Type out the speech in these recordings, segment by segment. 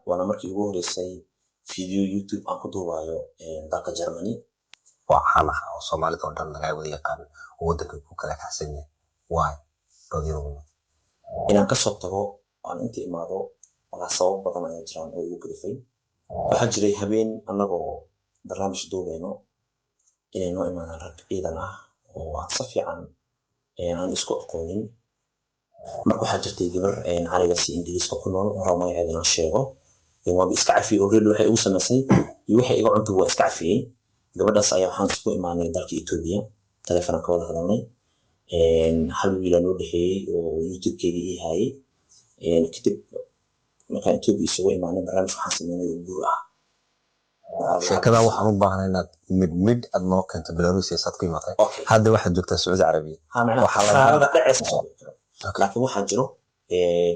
waana markii ugu horeysay video YouTube aan ku duubayo dalka Germany. waxaan ahaa oo Soomaalida oo dhan laga wada yaqaan oo wadanka ku kala kaxsan yahay waay dadyo inaan ka soo tago aan inta imaado wala sabab badan ayaa jiraan oo igu kalifay. waxaa jiray habeen anagoo barnaamij duubayno inay noo imaadaan rag ciidan ah oo aan si fiican aan isku aqoonin. marka waxaa jirtay gabar aniga si Ingiriiska ku nool oo magaceeda aan sheego waa iska cafi oo reer waxay ugu samaysay iyo waxay iga cunto waa iska cafiyay. gabadhaas ayaa waxaan isku imaanay dalka Itoobiya telefoon ka wada hadalnay hal wiil aan u dhaxeeyay oo YouTube-kayga ii hayay kadib markaan Itoobiya isugu imaanay barnaamij waxaan sameynay guur ah. sheekada waxaan u baahanahay inaad mid aad noo keento Belarus iyo South Korea hadda waxaad joogtaa Sacuudi Carabiya waxaa la dhacaysa laakiin waxaa jiro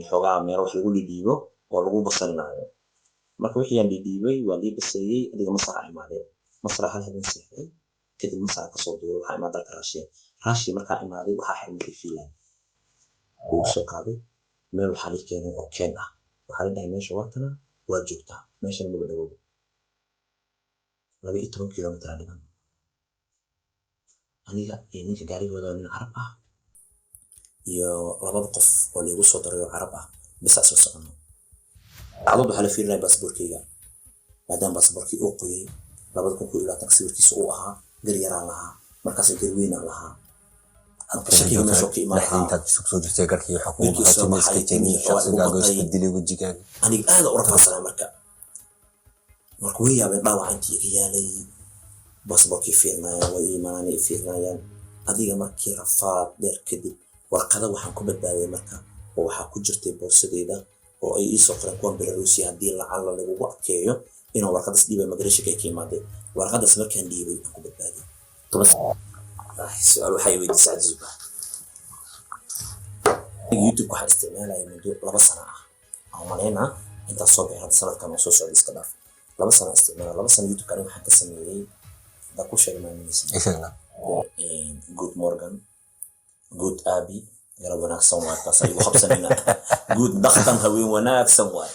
xogaa meel wax lagu dhiibo oo lagu basalinayo. marka wixii aan dhiibay waa lii baseeyay adiga masraxa imaadeen masraxa hal habeen seexday kadib masraxa ka soo duulay waxaa imaaday dalka Russia markaa imaaday waxaa xirmay Finland uu soo qaaday meel waxaa la keenay oo keen ah waxaa la dhahay meesha waatana waa joogtaa meeshan lagu dhawo 12 kilomitir dhigan aniga ninka gaarigooda nin Arab ah iyo labada qof oo lagu soo daray oo Arab ah bas soo socono عضو على في لعبة سبوركية بعدين باسبوركي أوقي لابد كل إلى تكسير كيس أوها قرير لها مركز قروين لها شكل ما شوكي ما حين تسوق سوق تذكر كي حكومة حكومة سكتيني شخص قاعد يستدلي وجهك أنا هذا أورط السلام مركب مركوية بالباوع أنتي كيالي باسبوركي فيرنا وإيماني فيرنا هذه مركي رفاض در كذب ورقة وحكومة بالي مركب وحكو جرتي بورسديدا oo ay ii soo qoreen kuwan Belarus hadii lacala lagu adkeeyo inuu warqadaas dhiibay magarashka ka yimaado warqadaas markaan dhiibay ku badbaadiyo su'aal waxay weydiisay cajiiba YouTube waxa isticmaalaya muddo 2 sano ah oo maleena inta soo bixin sanadkan oo soo socda iska dhaaf 2 sano isticmaal 2 sano YouTube kan waxa ka sameeyay da ku sheegnaa good morgan good abi يلا وناكسن واي كاسايو خبسنا جود دختن هوين وناكسن واي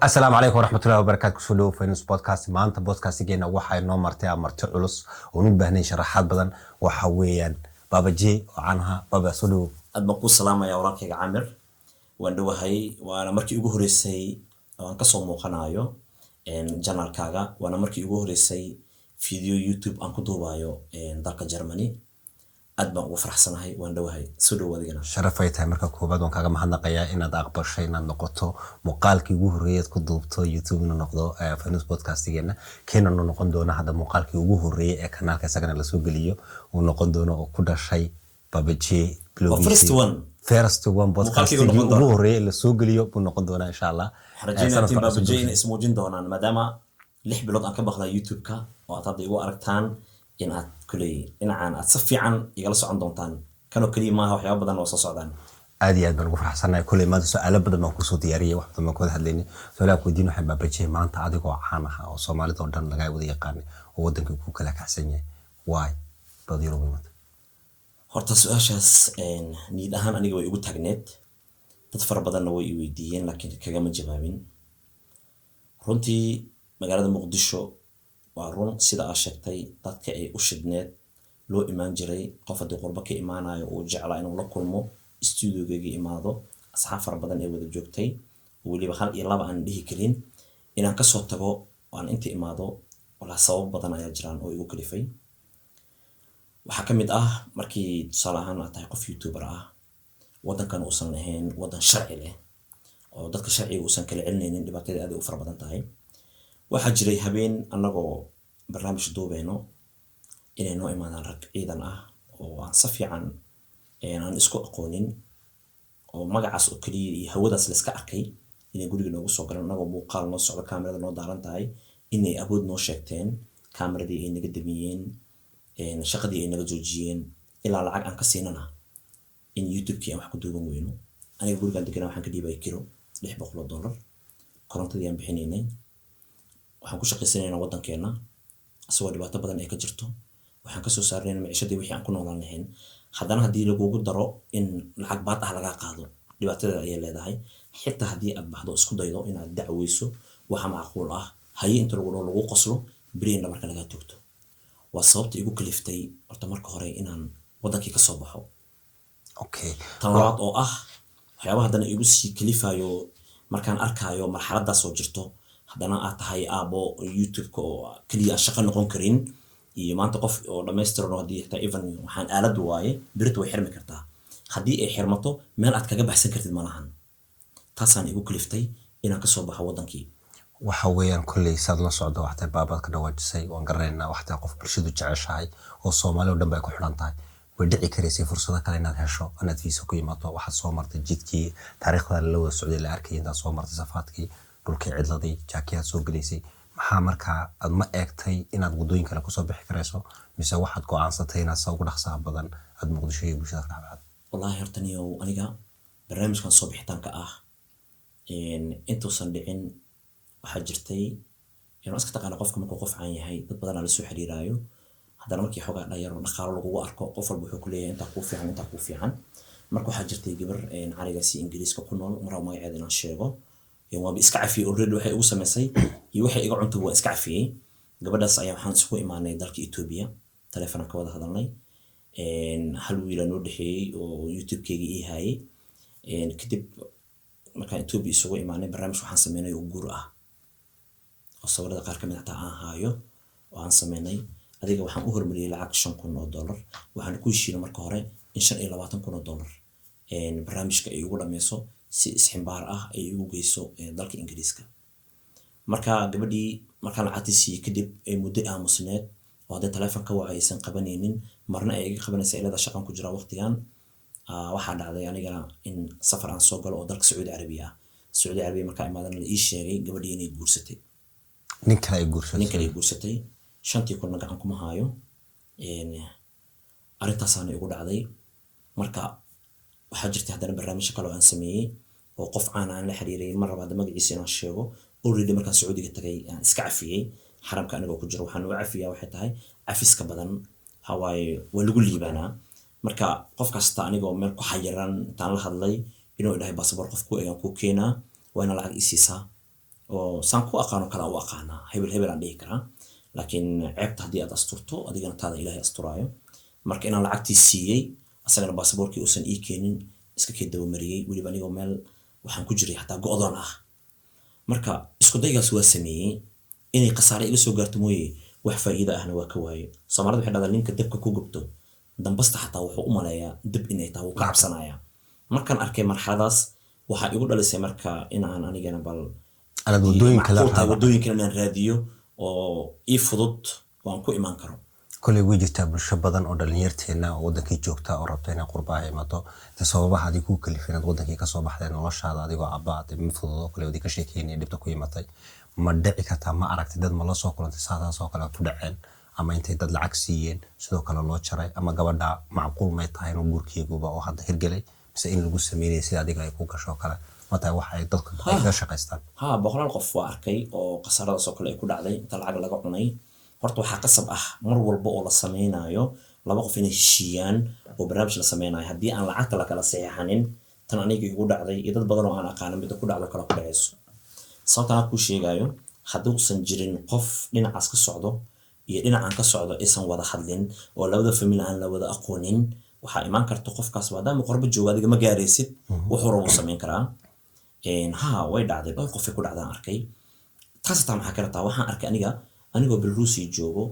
السلام عليكم ورحمة الله وبركاته كسولو فينوس بودكاست ما أنت بودكاست جينا وحي نو مرتي علوس ونبهني شرحات بدن وحويا بابا جي وعنها بابا سولو المقول السلام يا وراك يا عامر وندو هاي وانا مركي ugu horeysay aan ka soo muuqanayo channel kaaga waana markii ugu horeysay video YouTube aan ku duubayo dalka Germany aad baan ugu faraxsanahay waan dhawahay soo dhawaadayna sharafay tahay marka koobaad waan kaaga mahadnaqayaa inaad aqbashay inaad noqoto muuqaalkii ugu horeeyay ku duubto YouTube na noqdo Finance Podcast-geena keena noqon doona hada muuqaalkii ugu horeeyay ee kanaalka isagana la soo galiyo uu noqon doono oo ku dhashay Babaji first one podcast ugu horeeyay la soo galiyo buu noqon doona insha Allah rajayna tin Babaji in ismuujin doonaan maadaama 6 bilood aan ka baqlay YouTube-ka oo aad hadda igu aragtaan in aad kulay inaan aad si fiican igala socon doontaan kanoo kaliya maaha waxyaabo badan oo soo socdaan aad iyo aad baan ugu faraxsanahay kulay maanta su'aalo badan oo ku soo diyaariyay wax badan oo hadlayni su'aalaha ku diin waxay Babaji maanta adigoo caan ah oo Soomaalida oo dhan laga wada yaqaan oo wadanka ku kala kaxsan yahay waay badiro maanta horta su'aashaas niid ahaan aniga way ugu taagneed dad far badan way i weydiiyeen laakiin kaga ma jawaabin runtii magaalada Muqdisho waa run sida aad sheegtay dadka ay u shidneed loo imaan jiray qof hadii qurba ka imaanayo oo jeclaa inuu la kulmo studio-gayga imaado asxaab far badan ee wada joogtay waliba hal iyo laba aan dhihi karin inaan ka soo tago aan inta imaado wala sabab badan ayaa jiraan oo igu kalifay waxa kamid ah markii salahan aad tahay qof YouTuber ah wadankan uusan ahayn wadan sharci leh oo dadka sharciga uusan kala celinaynin dhibaatada aad u far badan tahay waxaa jiray habeen anagoo barnaamij duubayno inay noo imaadaan rag ciidan ah oo aan si fiican aan isku aqoonin oo magacaas oo kaliya iyo hawadaas la iska arkay inay guriga noogu soo galaan anagoo muuqaal noo socdo kaamirada noo daaran tahay inay awood noo sheegteen kaamiradii ay naga damiyeen shaqadii ay naga joojiyeen ilaa lacag aan ka siinana in YouTube-kii aan wax ku duuban weyno aniga gurigaan deganaa waxaan ka dhiibay kilo $600 korontadii aan bixinaynay waxaan ku shaqeysanaynaa wadankeena asoo dhibaato badan ay ka jirto waxaan ka soo saarnay maciishadii wixii aan ku noolaan lahayn haddana hadii lagu daro in lacag baad ah laga qaado dhibaatada ay leedahay xitaa hadii aad baxdo isku daydo inaad dacweyso waxa macquul ah haye inta lagu qoslo beri in marka laga toogto waa sababta igu kaliftay horta marka hore inaan wadankii ka soo baxo okay tan labaad oo ah waxyaabaha haddana igu sii kalifayo markaan arkaayo marxaladaas oo jirto haddana aad tahay aabo youtube-ka oo kaliya aan shaqo noqon karin iyo maanta qof oo dhammaystiran oo haddii xitaa even waxaan aalad waaye beritu way xirmi kartaa haddii ay xirmato meel aad kaga baxsan kartid ma lahan taasaan igu kaliftay inaan kasoo baxo wadankii waxa weeyaan kulley saad la socdo waxtay baabad ka dhawaajisay waan garanaynaa waxtay qof bulshadu jeceshahay oo Soomaali oo dhan bay ku xidhan tahay way dhici karaysay fursado kale inaad hesho inaad fiiso ku yimaado waxaad soo martay jidkii taariikhda la wada socday la arkay intaad soo martay safaadkii dhulkii cidladii jaakiyaad soo galaysay maxaa markaa aad ma eegtay inaad wadooyin kale kusoo bixi karayso mise waxaad go'aansatay inaad soo ugu dhaqsaha badan aad muqdisho iyo bulshada ka dhacdo wallahi horta niyow aniga barnaamijkan soo bixitaanka ah intuusan dhicin waxaa jirtay inuu iska taqaana qofka markuu qof caan yahay dad badan la soo xiriiraayo haddana markii xogaa dhalinyaro dhaqaalo lagugu arko qof walba wuxuu ku leeyahay intaa kuu fiican marka waxaa jirtay gabar carigaasi ingiriiska ku nool maraa magaceeda inaan sheego waaba iska cafiyey already waxay ugu samaysay iyo waxay iga cuntay waa iska cafiyey gabadhaas ayaa waxaan isugu imaanay dalka Ethiopia taleefanka wada hadalnay hal wiil noo dhexeeyay oo youtube-kayga ii hayay kadib markaan Ethiopia isugu imaanay barnaamij waxaan sameynay oo guur ah oo sawirada qaar kamid ah aan haayo oo aan sameynay adiga waxaan u hormariyay lacag $5,000 waxaan ku heshiinay marka hore in $25,000 barnaamijka ay ugu dhameyso si isximbaar ah ay ugu geyso dalka Ingiriiska marka gabadhii markaan lacagtiisii kadib ay muddo aamusneed oo hadda taleefanka waxaysan qabanaynin marna ay iga qabanaysaa ilaa shaqan ku jira waqtigan waxaa dhacday aniga in safar aan soo galo oo dalka Saudi Arabia markaa imaadan la ii sheegay gabadhii inay guursatay nin kale ay guursatay 5 kun gacan kuma haayo arrintaasana igu dhacday marka waxaa jirtay haddana barnaamij kale oo aan sameeyay oo qof caan aan la xiriiray mar raba magaciisa inaan sheego already markaan Sacuudiga tagay aan iska cafiyay xaramka anigoo ku jiro waxaan u cafiyaa waxay tahay cafiska badan hawaaye waa lagu liibaanaa marka qof kasta anigoo meel ku xayiran intaan la hadlay inuu ilaahay baasaboor qof ku eegan ku keenaa waa ina lacag isiisaa oo saan ku aqaano kala u aqaanaa hebel aan dhihi karaa laakiin ceebta haddii aad asturto adigana taada ilaahay asturaayo marka inaan lacagtii siiyey asagana baasaboorkii uusan ii keenin iska kee daba mariyey weliba anigoo meel waxaan ku jiray xataa go'doon ah marka isku daygaas waa sameeyey inay khasaare iga soo gaarto mooye wax faa'iido ahna waa ka waaye Soomaalida waxay dhahdaa ninka dabka ku gubto dambasta xataa wuxuu u maleeyaa dib inay tahay uu ka cabsanaya markaan arkay marxaladaas waxaa igu dhalisay marka in aan anigana bal wadooyin kale aan raadiyo oo ii fudud waan ku imaan karo kulli way jirtaa bulsho badan oo dhalinyarteena oo wadankii joogta oo rabta inay qurbaa imato sababaha adiga ku kalifinaad wadankii ka soo baxday noloshaada adigoo abaad ma fudud oo kale wadi ka sheekeynay dhibta ku imatay ma dhici kartaa ma aragtay dad ma la soo kulantay saadaas oo kale ku dhaceen ama intay dad lacag siiyeen sidoo kale loo jaray ama gabadha macquul may tahay inuu guurkeeguba oo hadda hirgelay mise in lagu sameeyay sida adiga ay ku gasho kale mata waxa ay dadku ka shaqaystaan boqolaal qof waa arkay oo qasarada soo kale ay ku dhacday inta lacag laga cunay horta waxa qasab ah mar walba oo la sameeynayo laba qof inay heshiiyaan oo barnaamij la sameeynayo haddii aan lacagta la kala saxanin tan aniga igu dhacday iyo dad badan oo aan aqaan mid ku dhacdo kala ku dhacayso sababta ku sheegayo haddii uusan jirin qof dhinacaas ka socdo iyo dhinacaan ka socdo aysan wada hadlin oo labada family aan la wada aqoonin waxa iman karto qofkaas maadaama qorba jooga adiga ma gaaraysid wuxuu rabo sameyn karaa way dhacday dhowr qof ku dhacdaan arkay taas taa maxaa kala taa waxaan arkay anigoo Belarus joogo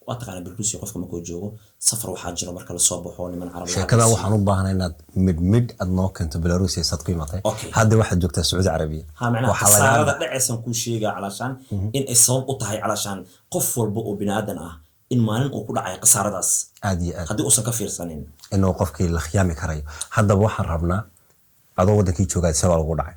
waa taqaan Belarus qofka markuu joogo safar waxaa jira marka la soo baxo niman Carab sheekada waxaan u baahanahay inaad mid aad noo keento Belarus ee sad ku imatay hadda waxaad joogtaa Saudi Arabia waxa laga dhacaysan ku sheega calashan in ay sabab u tahay calashan qof walba oo binaadan ah in maalin uu ku dhacay qasaradaas aad iyo aad hadii uusan ka fiirsanin inuu qofkii la khiyaami karayo hadda waxaan rabnaa adoo wadankii joogaa sabab ugu dhacay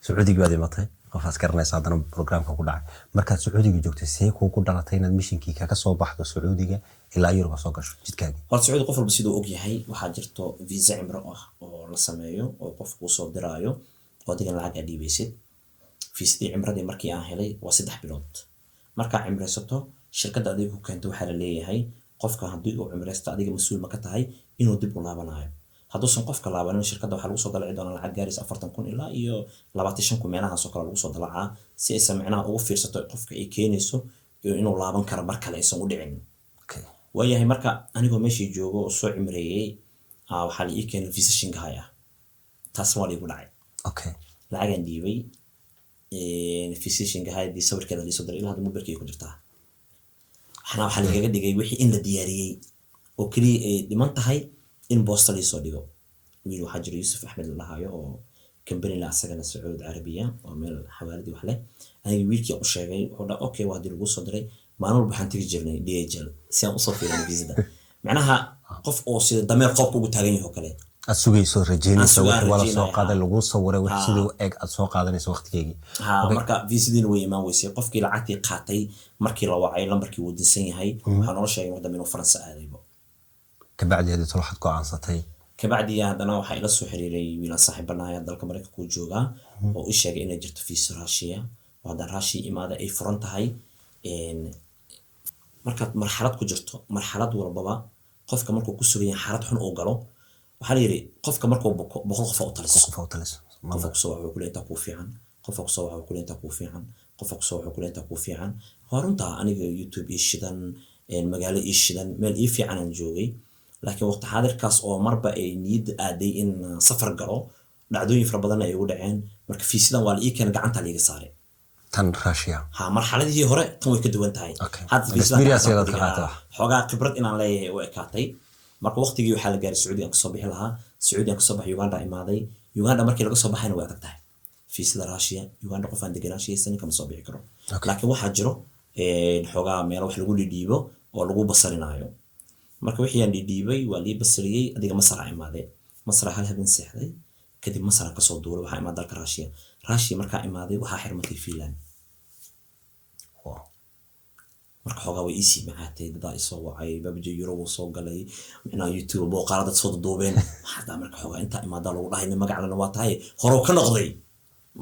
Sacuudiga baad imatay qofaas garanaysa hadana programka ku dhacay markaad Sacuudiga joogtay see kuugu dhalatay inaad mishinkii kaga soo baxdo Sacuudiga ilaa Yurub soo gasho jidkaaga hor Sacuudi qof walba sidoo og yahay waxaa jirto visa cimro ah oo la sameeyo oo qofku soo diraayo oo adiga lacag dhiibaysid fiisadii cimradii markii aan helay waa 3 bilood marka cimraysato shirkadda adiga ku keento waxa la leeyahay qofka haddii uu cimraysto adiga mas'uul ma ka tahay inuu dib u laabanayo hadduusan qofka laabanin shirkadda waxaa lagu soo dalaci doonaa lacag gaaraysa 40,000 ilaa iyo 25,000 meelahaas oo kale lagu soo dalacaa si aysan micnaha ugu fiirsato qofka ay keenayso inuu laaban karo mar kale aysan u dhicin waayahay marka anigoo meeshii joogo oo soo cimreeyey waxaa la ii keenay visa Shanghai ah taasna waa igu dhacay lacagaan dhiibay visa Shanghai dii sawirkeeda la soo diray ilaa hadda mobilkayga ku jirtaa waxaa lagaga dhigay wixii in la diyaariyey oo kaliya ay dhiman tahay in boosta la soo dhigo wiil waxaa jira Yusuf Axmed la dhahayo oo company la asagana Sacuudi Arabiya oo meel xawaaladi wax leh aniga wiilkii u sheegay wuxuu dhahay okay waa dii lagu soo diray maalin walba waxaan tagi jirnay DHL si aan u soo fiirin visada macnaha qof oo sida dameer qofku ugu taagan yahay oo kale asugayso rajeynaysa wax wala soo qaaday lagu sawiray wax sidoo eeg aad soo qaadanayso waqtigeedii marka visadina way imaan weysay qofkii lacagtii qaatay markii la wacay lambarkii uu dinsan yahay waxa noo sheegay waddan inuu Faransa aadaybo kabacdi hadii tolxad ku aansatay kabacdi haddana waxa ila soo xiriiray wiil saaxiibanahay dalka Mareykanka ku jooga oo u sheegay inay jirto visa Russia oo hadan Russia imaada ay furan tahay markaad marxalad ku jirto marxalad walbaba qofka markuu ku sugan yahay xaalad xun oo galo waxa la yiri qofka markuu boqol qof u taliso qofka soo wuxuu ku leeyahay ku fiican qofka soo wuxuu ku leeyahay ku fiican qofka soo wuxuu ku leeyahay ku fiican horunta aniga YouTube ii shidan magaalo ii shidan meel ii fiican aan joogay laakiin waqti xaadirkaas oo marba ay niyad aaday in safar galo dhacdooyin fara badan ay ugu dhaceen marka fiisidan waa la ii keen gacanta liiga saaray tan Russia marxaladii hore tan way ka duwan tahay hadda fiisidan xogaa khibrad inaan leeyahay oo ekaatay marka waqtigii waxa la gaaray Sacuudi aan ka soo bixi lahaa Sacuudi aan ka soo baxay Uganda imaaday Uganda markii laga soo baxayna way adag tahay fiisada Russia Uganda qof aan deganaanshihiisa kama soo bixi karo laakiin waxa jiro xogaa meel wax lagu dhiibo oo lagu basarinaayo marka wixii aan dhiibay waa lii basariyay adiga Masar imaaday Masar hal habeen seexday kadib Masar ka soo duulay waxa imaaday dalka Russia marka imaaday waxa xirmatay Finland marka xogaa way isi macaatay dad ay soo wacay babji Euro soo galay macna YouTube oo qaarada soo duubeen hada marka xogaa inta imaada lagu dhahay magacana waa tahay horo ka noqday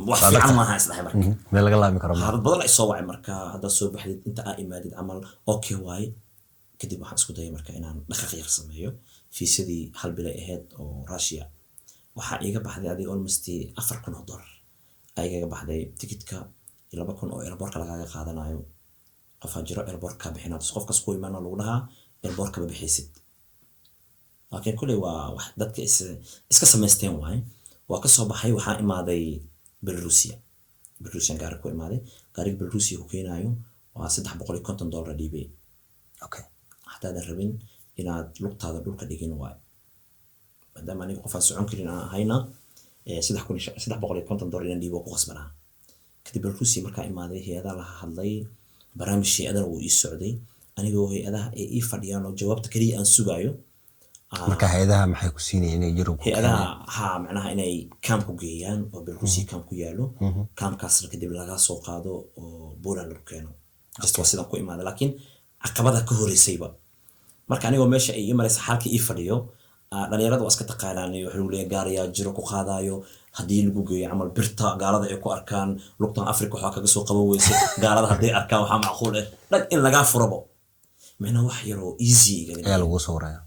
wax fiican ma aha islahay marka meel laga laami karo hada badan ay soo wacay marka hada soo baxday inta ay imaadid amal okay way kadib waxaan isku dayay marka inaan dhaqaaq yar sameeyo fiisadii hal bil ay ahayd oo Russia waxa iga baxday adiga almost $4,000 ay iga baxday ticketka 2,000 oo airportka laga qaadanayo qof ajiro airportka bixinaad qofka isku imaana lagu dhahaa airportka ba bixisid laakiin kulay waa wax dadka iska sameysteen waay waa ka soo baxay waxa imaaday Belarusia gaari ku imaaday gaariga Belarusia ku keenayo waa $350 dhiibay hatta rabin inaad lugtaada dhulka dhigin waay maadaama aniga qof aan socon karin aan ahayna $350 inaan dhiibo ku qasbanaa kadib Belarusia marka imaaday hay'adaha la hadlay barnaamij hay'adaha uu ii socday anigoo hay'adaha ay ii fadhiyaan oo jawaabta kaliya aan sugayo marka hay'adaha maxay ku siinayeen inay Yurub hay'adaha macnaha inay camp ku geeyaan oo Belarusia camp ku yaalo campkaas kadib laga soo qaado oo Poland lagu keeno just waa sidan ku imaaday laakiin caqabada ka horeysayba marka anigoo meesha ay ii maraysa xalkii ii fadhiyo dhalinyarada waa iska taqaanaanayo waxa uu gaariya jiro ku qaadayo hadii lagu geeyo amal birta gaalada ay ku arkaan lugtan Afrika waxa kaga soo qaban weysay gaalada hadii arkaan waxa macquul ah dad in laga furabo meena wax yar oo easy ayaa lagu soo waraya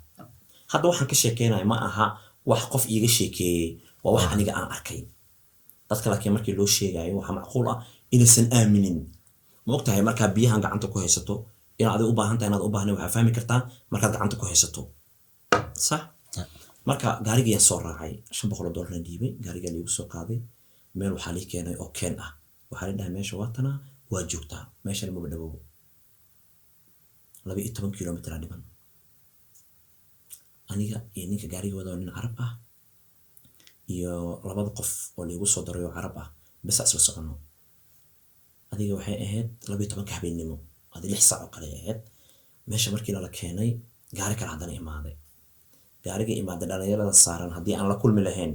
hadda waxaan ka sheekeynayo ma aha wax qof iiga sheekeeyay waa wax aniga aan arkay dadka laakiin markii loo sheegayo waxa macquul ah inaysan aaminin ma ogtahay marka biyahan gacanta ku haysato inaad u baahan tahay inaad u baahnay waxa fahmi kartaa markaad gacanta ku haysato sax marka gaariga soo raacay $500 dhiibay gaariga lagu soo qaaday meel waxa la keenay oo keen ah waxa la dhahay meesha waatana waa joogtaa meesha ma badhawo 12 kilomitir dhiman aniga iyo ninka gaariga wada nin Arab ah iyo labada qof oo lagu soo daray Arab ah bas asla socono adiga waxay ahayd 12 habeenimo adii 6 saac oo kale ahayd meesha markii la keenay gaari kala hadana imaaday gaariga imaaday dhalinyarada saaran hadii aan la kulmi lahayn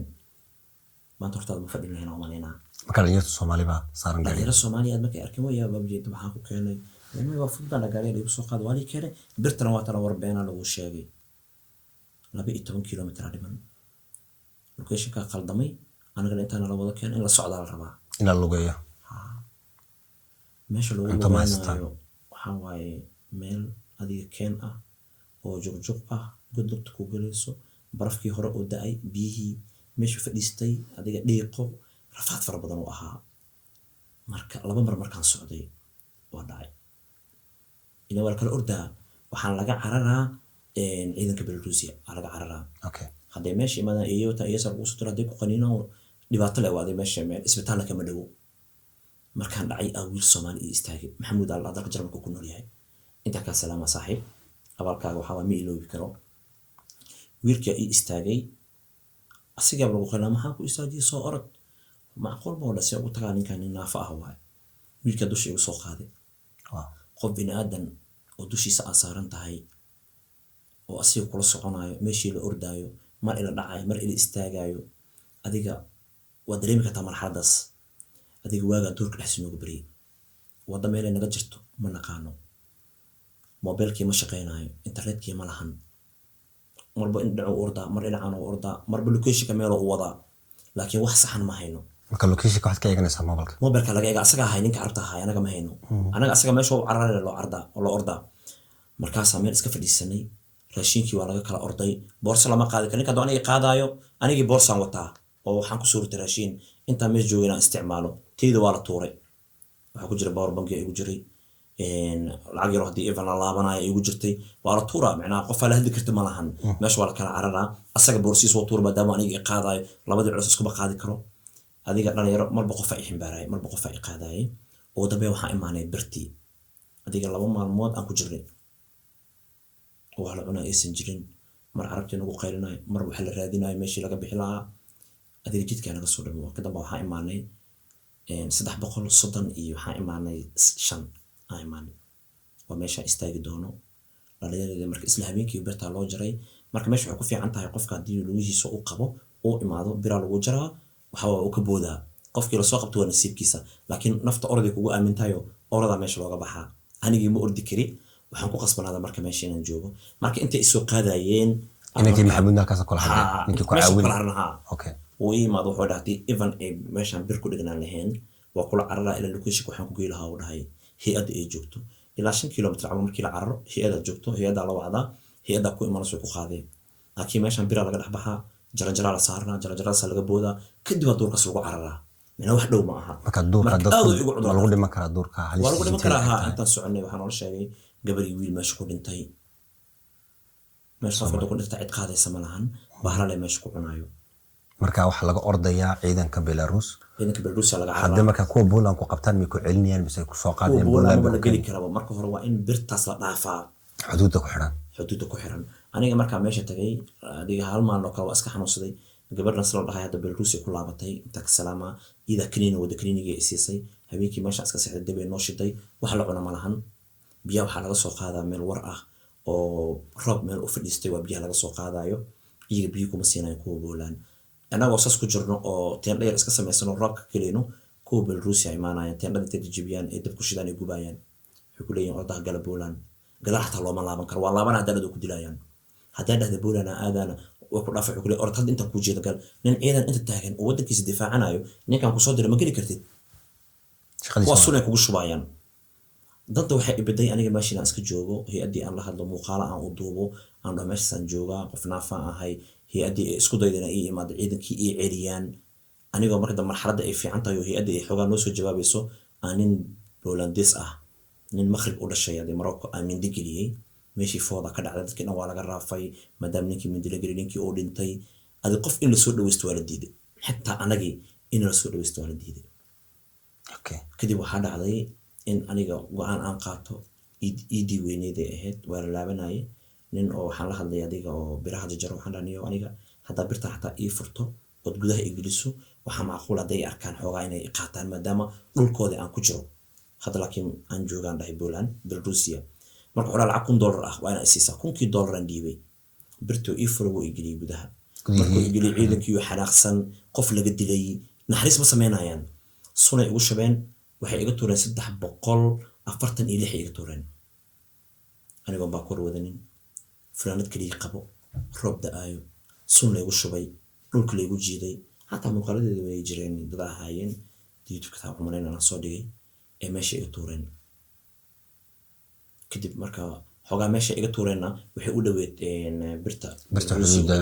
maanta horta ma fadhin lahayn oo maleena marka dhalinyarada Soomaali ba saaran dhalinyarada Soomaaliyeed markay arkeen way babjeed waxa ku keenay inuu waa fududana gaariga lagu soo qaado wali keenay birtana waa tan warbeena lagu sheegay 12 kilomitir dhiman location ka qaldamay anaga intaan la wada keenay in la socdo la rabaa in la lugeeyo meesha lagu lugeeyo waxa waaye meel adiga keen ah oo joog ah godobta ku galayso barafkii hore oo da'ay biyihii meeshu fadhiistay adiga dhiiqo rafaad fara badan u ahaa marka laba mar markaan socday waa dhacay ina wal kala ordaa waxaan laga cararaa ciidanka Belarusia laga cararaa okay hadday meesha imaadaan iyota iyasar ugu sutura hadday ku qaniinaan dhibaato leh waaday meesha meel isbitaalka kama dhawo markaan dhacay wiil Soomaali istaagay Maxamuud dalka Jarmalka ku nool yahay inta ka salaama saaxiib abaalkaaga waxa waa ma iloobi karo wiilka istaagay asiga lagu qeynaa maxaa ku istaajiyay soo orod macquul ma wada si ugu tagaa ninkan naafa ah waay wiilka dusha igu soo qaaday qof bini aadan oo dushiisa saaran tahay oo asiga kula soconayo meeshii la ordaayo mar ila dhacayo mar ila istaagayo adiga waa dareemi kartaa marxaladaas adiga waaga duurka dhexdiisa noogu bariyay wada meel ay naga jirto ma naqaano mobilkii ma shaqeynayo internetkii ma lahan marba in dhaco orda mar ila aan orda marba location meel oo wada laakiin wax saxan ma hayno marka location ka waxaad ka eeganaysaa mobilka laga eega asaga hay ninka arta hay anaga ma hayno anaga asaga meesha uu cararay loo orda markaas meel iska fadhiisanay raashinkii waa laga kala orday boorso lama qaadi karin ninka doonay qaadayo anigii boorsan wataa oo waxaan ku suurtay raashin inta mees joogina isticmaalo teedo waa la tuuray waxa ku jira power bank igu jiray lacag yar hadii even la laabanayo igu jirtay waa la tuuraa macnaha qof la hadli karta ma lahan meesha waa la kala cararaa asaga boorsiis waa tuur maadaama anigii qaadayo labadii culus isku qaadi karo adiga dhalinyaro marba qof ay ximbaarayay marba qof ay qaadayay oo dambe waxaa imaanay birtii adiga laba maalmood aan ku jirnay oo la cunaa aysan jirin mar carabtii nagu qaylinayo mar waxa la raadinayo meeshii laga bixi lahaa adiga jidka naga soo dhawo ka dambe waxaa imaanay 330 iyo waxaa imaanay 5 aan imaanay waa meesha istaagi doono dhalinyarada marka isla habeenkii birta loo jaray marka meesha waxay ku fiican tahay qofka hadii lugihiisa uu qabo oo imaado bira lagu jaraa waxa uu ka boodaa qofkii la soo qabto waa nasiibkiisa laakiin nafta orday kugu aamintayo orada meesha looga baxaa anigii ma ordi kari waxaan ku qasbanaada marka meesha inaan joogo marka inta ay soo qaadayeen inagii Maxamuud halkaas kala hadlay ninkii ku caawin okay oo imaado wuxuu dhahtay even meeshaan bir ku dhignaan lahayn waa kula carara ila location waxaan ku geelahaa u dhahay hay'adda ay joogto ilaa 5 kilomitir ama markii la cararo hay'adda joogto hay'adda la wacda hay'adda ku imanayso ku qaadeen laakiin meeshaan bir laga dhaxbaxa jaranjara la saarna jaranjara laga booda kadib duurka lagu cararaa mina wax dhow ma aha marka duurka dadku lagu dhiman karaa duurka halis lagu dhiman karaa inta soconay waxaan la sheegay gabar iyo wiil meesha ku dhintay meesha ku dhintay cid qaadaysa ma lahan bahrale meesha ku cunayo marka waxa laga ordayaa ciidanka Belarus laga cararaa hadda marka kuwa Poland ku qabtaan mi ku celinayaan mise ku soo qaadeen Poland ma gali karaba marka hore waa in birtaas la dhaafaa xuduudda ku xiran aniga marka meesha tagay adiga hal maalin oo kale waa iska xanuunsaday gabadhan soo dhahay hadda Belarus ku laabatay inta ka salaama ida kaniin wada kaniiniga isiisay habeenkii meesha iska saxday dib ay noo shiday wax la cuna ma lahan biyaha waxa laga soo qaadaa meel war ah oo roob meel u fadhiistay waa biyaha laga soo qaadayo iyaga biyo kuma siinayaan kuwa Poland anagoo sas ku jirno oo teendha yar iska sameysano roobka kaleeno kuwa Belarus ay imaanayaan teendhada intay jibiyaan ee dab ku shidaan ay gubayaan waxay ku leeyihiin ordaha gala Poland gadaal xataa looma laaban karo waa laabana hadda ku dilayaan hadda dhahda Poland aadana way ku dhaafay ku leeyahay ordaha inta ku jeeda gal nin ciidan inta taagan oo wadankiisa difaacanayo ninkan ku soo diray ma geli kartid waa sunay kugu shubayaan dadda waxay ibaday aniga meesha iska joogo hay'adii aan la hadlo muuqaala aan u duubo aan dhameystaan jooga qof naafa ahay hay'adii isku daydana ay imaado ciidankii ay celiyaan aniga marka marxaladda ay fiican tahay hay'adii ay xogaa noo soo jawaabayso aanin Polandis ah nin Maghrib u dhashay hadii Morocco aamin digiliyay meeshii fooda ka dhacday dadkina waa laga raafay maadaama ninkii mindila gelin ninkii oo dhintay adi qof in la soo dhaweysto waa la diiday xitaa anagii in la soo dhaweysto waa la diiday okay kadib waxaa dhacday in aniga go'aan aan qaato idii weyneeday ahayd waa la laabanayay nin oo waxaan la hadlay adiga oo biraha jajaro waxaan dhaniyo aniga hadda birta xataa ii furto oo gudaha igeliso waxa macquul ah day arkaan xoogaa inay qaataan maadaama dhulkooda aan ku jiro hadda laakiin aan joogaan dhahay Poland Belarusia marka hore lacag $1 ah waa inay siisaa $1 aan dhiibay birto ii furo oo igeliyo gudaha markuu igeliyo ciidankii xanaaqsan qof laga dilay naxariis ma sameynayaan sunay ugu shabeen waxay iga tuureen 346 iga tuureen anigoo baa kor wadanin fanaanad kaliya qabo roob da'ayo sun lagu shubay dhulka lagu jiiday hatta muuqaaladeedu way jireen dad ahaayeen YouTube ka xumaanayna soo dhigay ee meesha iga tuureen kadib marka xogaa meesha iga tuureenna waxay u dhaweed birta xuduuda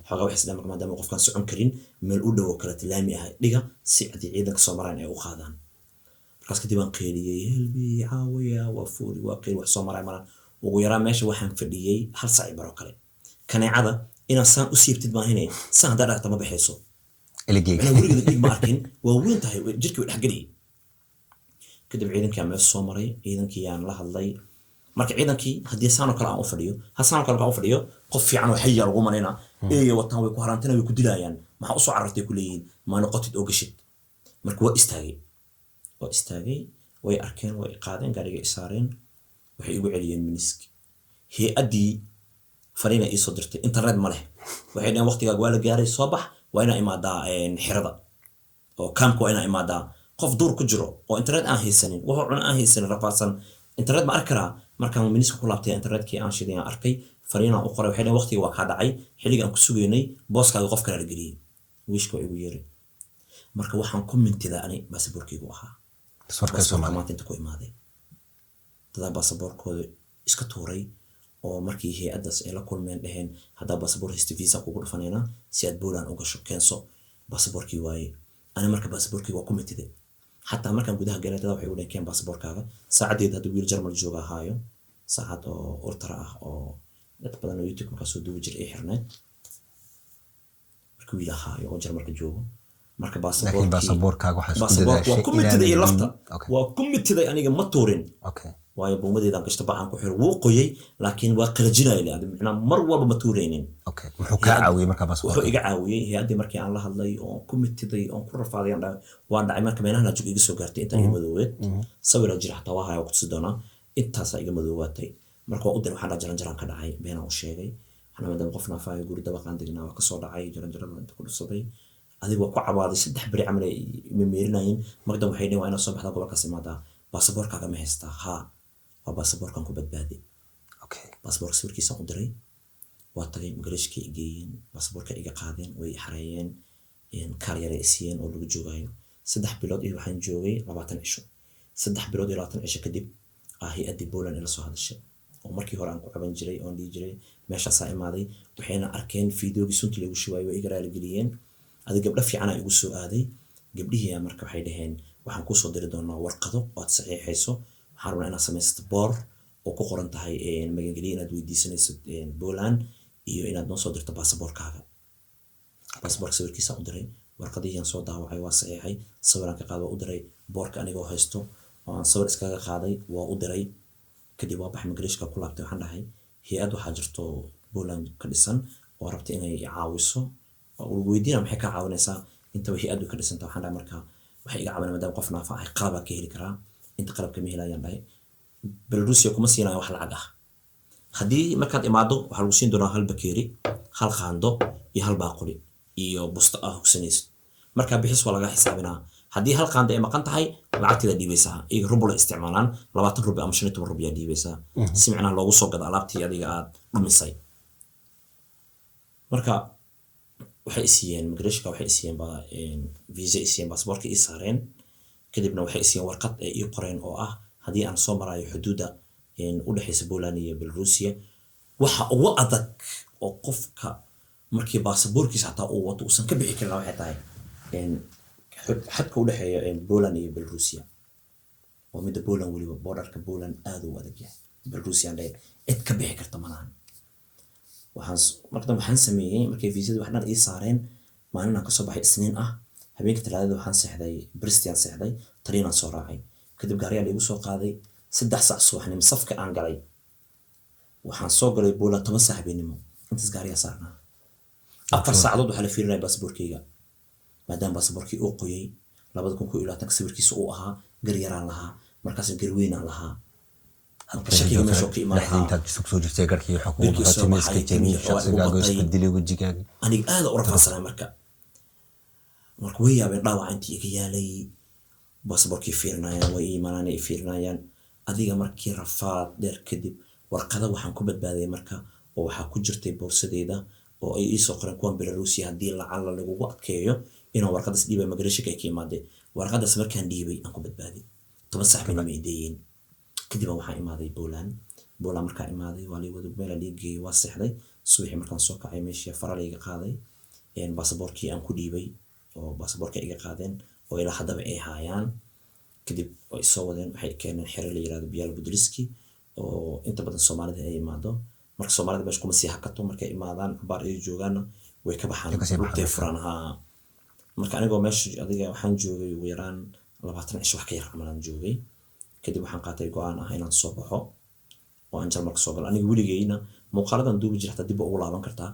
xogaa waxay isdhamaan maadaama qofkaan socon karin meel u dhow oo kale laami ah dhiga si haddii ciidanka soo maraan ay u qaadaan markaas kadib aan qeyliyey helbi caawiya waa fuuri waa qeyl wax soo maray maraan ugu yaraan meesha waxaan fadhiyey hal saac baro kale kaneecada inaan saan u siibtid maahinay saan haddaa dhaqta ma baxayso iligeyga anaa weligeeda dhiig ma arkin waa weyn tahay jirkii way dhexgeliyey kadib ciidankii aan meesha soo maray ciidankii aan la hadlay marka ciidankii haddii saanoo kale aan u fadhiyo saanoo kale aan u fadhiyo qof fiican oo xayya lagu malaynaa eeyo wataan way ku harantina way ku dilayaan maxaa usoo carartay ku leeyihiin maa noqotid oo gashid marka waa istaagay way arkeen way qaadeen gaariga isaareen waxay igu celiyeen miniski hay-addii fariina ii soo dirtay internet ma leh waxay dhaheen waqtigaaga waa la gaaray soo bax waa inaa imaadaa xirada oo kaamka waa inaa imaadaa qof duur ku jiro oo internet aan haysanin wuxuu cuna aan haysanin rafaadsan internet ma arki karaa markaan miniska ku laabtay internetkii aan shiday aan arkay fariinaan u qoray waxay dhaheen waqtiga waa kaa dhacay xilliga aan ku sugaynay booskaaga qof kale la geliyey wiishka waa igu yeeray marka waxaan ku mintidaa ani baasaboorkaygu ahaa maanta inta ku imaaday dadaa baasaboorkooda iska tuuray oo markii hay-addaas ay la kulmeen dhaheen haddaa baasaboor haysta visa kugu dhufanaynaa si aad Poland u gasho keenso baasaboorkii waaye ani marka baasaboorkii waa ku mintiday xataa markaan gudaha galay dadaa waxay u dhaheen keen baasaboorkaaga saacadeed haddii wiil Jarmal jooga ahaayo saacad oo ultra ah oo dad badan oo YouTube markaa soo duubi jiray ay xirneed marka wiil ahaayo oo Jarmalka joogo marka baasaboorkaaga waxaa isku dadaashay waa ku mintiday lafta Okay. waa ku mintiday aniga ma tuurin okay waayo buumadeedaan gashta bacaan ku xiro wuu qoyay laakiin waa qalajinaya leeyahay macnaa mar walba ma tuureynin okay muxuu kaa caawiyey markaa wuxuu baasaboorka iga caawiyey hay-addii markii aan la hadlay oo ku mitiday oo ku rafaaday waan dhacay marka meelahan jug iga soo gaartay intaan iga madooweed sawira jira xataa waa haya ku tusi doonaa intaasaa iga madoowaatay marka waa u diray waxaan jaranjaraan ka dhacay beenaan u sheegay waxaan maadaama qof naafaayo guri dabaqaan degnaa waa kasoo dhacay jaranjarada inta ku dhusaday adiga waa ku cabaaday 3 beri camal ay meerinayeen magdan waxay dhaheen waa inaa soo baxdaa gobolkaas imaadaa baasaboorkaaga ma haystaa haa waa baasaboorkan ku badbaaday okay baasaboorka sawirkiisa u diray waa tagay magarashkii geeyeen baasaboorka iga qaadeen way xareeyeen kaar yar ay siiyeen oo lagu joogayo 3 bilood iyo waxaan joogay 20 cisho 3 bilood iyo 20 cisho kadib hay-addii Poland ila soo hadashay oo markii hore aan ku caban jiray oo dhihi jiray meeshaasaa imaaday waxayna arkeen fiidiyoogii suntii lagu shiwaayay way iga raali geliyeen adiga gabdho fiican ay igu soo aaday gabdhihii marka waxay dhaheen waxaan kuu soo diri doonaa warqado oo aad saxiixayso waxaan rabnaa inaad samaysato boor oo ku qoran tahay magangeliya inaad weydiisanayso Poland iyo inaad noo soo dirto baasaboorkaaga baasaboorka sawirkiisa u diray warqadihii soo daawacay waa saxiixay sawiraan ka qaado u diray boorka anigoo haysto oo aan sawir iskaga qaaday waa u diray kadib waa baxay magarashka ku laabtay waxaan dhahay hay-ad waxaa jirto Poland ka dhisan oo rabta inay caawiso oo weydiina maxay ka caawinaysaa inta hay-adu ka dhisanta waxaan dhahay marka waxay iga caawinayaan maadaama qof naafa ah qalab ka heli karaa inta qalabka ma helayaan dhahay Belarusia kuma siinayaan wax lacag ah haddii markaad imaado waxaa lagu siin doonaa hal bakeeri hal qaando iyo hal baaquli iyo busto ah hugsanaysid markaa bixis waa laga xisaabinaa haddii hal qaando ay maqan tahay lacagteeda dhiibaysaa iyaga rublo isticmaalaan 20 rubi ama 15 rubi ayaa dhiibaysaa si macnaha loogu soo gado alaabtii adiga aad dhumisay marka waxay siiyeen magarashka waxay siiyeen visa siiyeen baasaboorka ii saareen kadibna waxay siiyeen warqad ay ii qoreen oo ah haddii aan soo marayo xuduuda u dhaxaysa Poland iyo Belarusia waxa ugu adag oo qofka markii baasaboorkiisa xataa uu wato uusan ka bixi karin waxay tahay xadka u dhaxeeya Poland iyo Belarusia oo midda Poland waliba borderka Poland aad u adag yahay Belarusia cid ka bixi karta malahan waxaan sameeyay markay viisada wax dhan ii saareen maalin aan ka soo baxay Isniin ah habeenkii Talaadada waxaan seexday Bristol seexday tariinaan soo raacay kadib gaariga igu soo qaaday 3 saac subaxnimo safka aan galay waxaan soo galay Poland 10 saac habeenimo intaas gaariga saarnaa 4 saacadood waxaa la fiirinayay baasaboorkayga maadaama baasaboorkii uu qoyay 2020 sawirkiisa uu ahaa gar yaraan lahaa markaas gar weyn aan lahaa shakiga meesha ka imaanaa intaad soo jirtay garkii xuquuqda qatimayska jamii shaqsigaaga isku dilay wajigaaga aniga aad u rafaadsanay marka way yaabeen dhaawac intii iga yaalay baasaboorkii fiirinayaan way iimaanay fiirinayaan adiga markii rafaad dheer kadib warqada waxaan ku badbaaday marka oo waxa ku jirtay boorsadeeda oo ay soo qoreen kuwan Belarusia hadii lacag lagu adkeeyo inuu warqadaas dhiibay magarashka ay ka imaadeen warqadaas markaan dhiibay aan ku badbaaday 10 saac ma iideeyeen kadib waxaan imaaday بولا مركا إمادي والي ودو بيلا ليجي واسحدي صبحي مركان سوكا عي ماشي فرالي قادي يعني باسبوركي أنكو ديبي أو باسبوركي إيجا قادين وإلى حدا بأي هايان كدب ويسوودين waxay keeneen xiriir la yiraahdo biyaal budriski oo inta badan Soomaalida ay imaado marka Soomaalida bash kuma sii hakato markay imaadaan baar ay joogaan way ka baxaan rugtay furanaha marka anigoo meesha adiga waxaan joogay ugu yaraan 20 cisho wax ka yar amalan joogay kadib waxaan qaatay go'aan ah inaan soo baxo oo aan Jarmalka soo galo aniga weligeyna muuqaaladan duubi jirta dib ugu laaban kartaa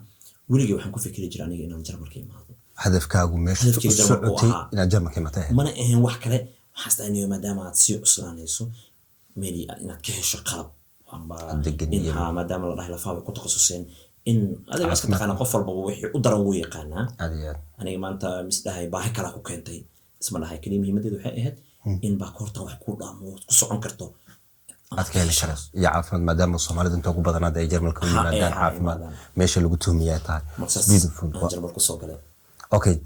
weligey waxaan ku fikiri jiray aniga inaan Jarmalka imaado hadafkaagu meesha socotay inaad Jarmalka imaatay mana ahayn wax kale حاسة مادام تصير أصلاً يسوع ميلي إن كهش قلب إنها مادام الله لا فاهم كنت خصوصين إن هذا بس كنت أنا قفل بوحي أدرى قانا أنا ما أنت مثلها باهي كلا كوكنتي اسمه لها كلمة مدد وحقيقة إن باكورتا وحكود أموت قصعون كرتو أتكلم شرس يعرف مادام الصومالي أنت أقول بدنا ده يجرم الكل مادام عارف ما ماشي اللي قلتهم يا تاع جرب القصة أوكي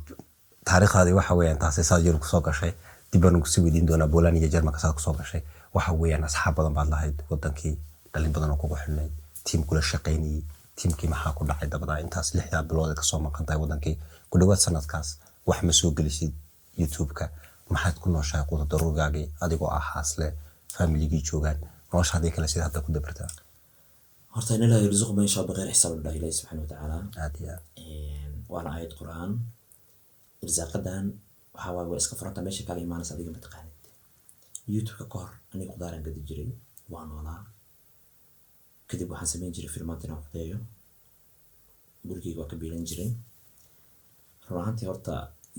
تاريخ هذه وحوي أنت أساسا جرب قصة شيء dibaan ugu sii weydiin doonaa Poland iyo Jarmalka saad ku soo gashay waxa weeyaan asxaab badan baad lahayd wadankii dhalin badan oo kugu xirnay team kula shaqeynay teamkii maxaa ku dhacay dabada intaas 6 bilood ka soo maqantay wadankii ku dhawaad sanadkaas wax ma soo gelisid YouTube-ka maxaad ku nooshahay quuda daruurgaagii adigoo ah xaasle family-gii joogan noloshaadii kala sida hadda ku dabartaa horta in la yarzuq ma insha Allah xisaab Allah subhanahu wa ta'ala aadiya waana ayad quraan irsaaqadan waxaa waa iska furanta meesha kale imaanaysa adiga mataqaanid YouTube-ka ka hor aniga qudaaraan gadi jiray waan noolaa kadib waxaan samayn jiray filmaantina waqtiyo gurigeyga waa ka biilan jiray run ahaantii horta